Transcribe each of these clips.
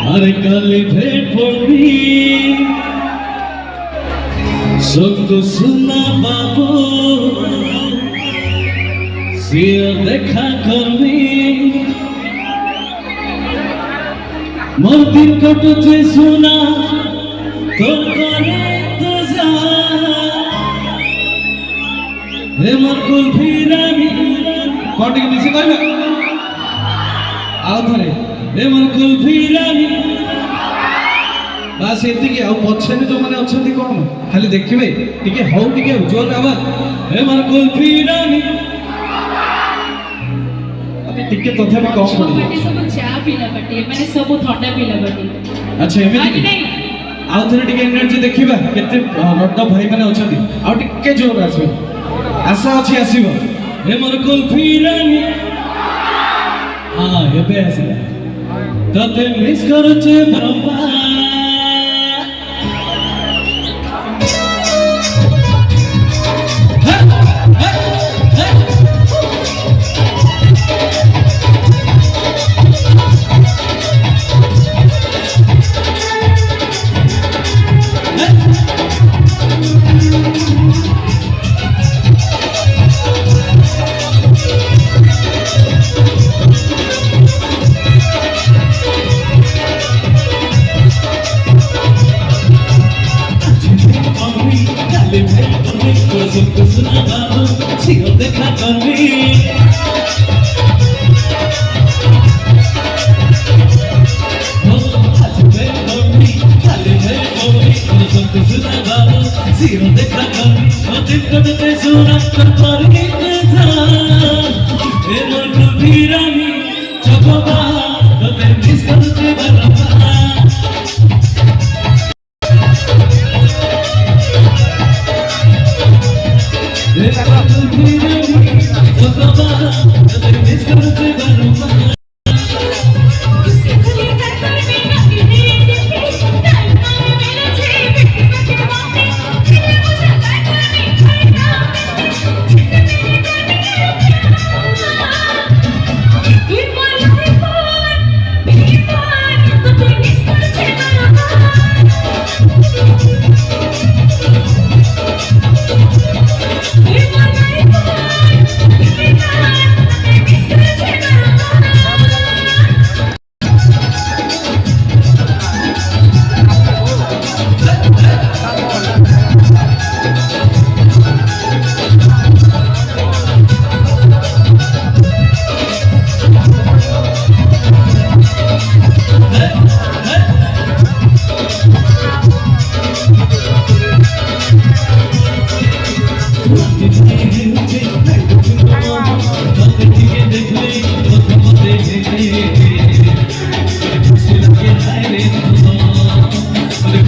আরে কালে ভেট পড়বি সত্য শোনা বাবু সিয়া দেখা করবি মোর দিন কটুছে শোনা তোর করে তো যা হে মোর কুলফি রানী কটিকে নিচে কইবে ଆଉ ଥରେ ଏ ମୋର କୁଲଫି ରାନୀ ବାସ୍ ଏତିକି ଆଉ ପଛରେ ଯୋଉମାନେ ଅଛନ୍ତି କଣ ଖାଲି ଦେଖିବେ ଟିକେ ହଉ ଟିକେ ଜୋର ଆବାଜ ଏ ମୋର କୁଲଫି ରାନୀ ଟିକେ ତଥାପି କମ ପଡିବ ସବୁ ଚା ପିଲା ବାଟି ମାନେ ସବୁ ଥଣ୍ଡା ପିଲା ବାଟି ଆଚ୍ଛା ଏମିତି ଆଉ ଥରେ ଟିକେ ଏନର୍ଜି ଦେଖିବା କେତେ ରଡ ଭାଇ ମାନେ ଅଛନ୍ତି ଆଉ ଟିକେ ଜୋର ଆସିବ ଆଶା ଅଛି ଆସିବ ଏ ମୋର କୁଲଫି ରାନୀ हाँ ଏବେ ଆସିଲା ତତେ ମିସ୍ କରୁଛେ ବାବା দেখা করবি দেখা করবি করতে শোনা করবি রানী চকবা তোতে মিস করতে বাবা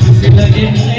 खुशी लगे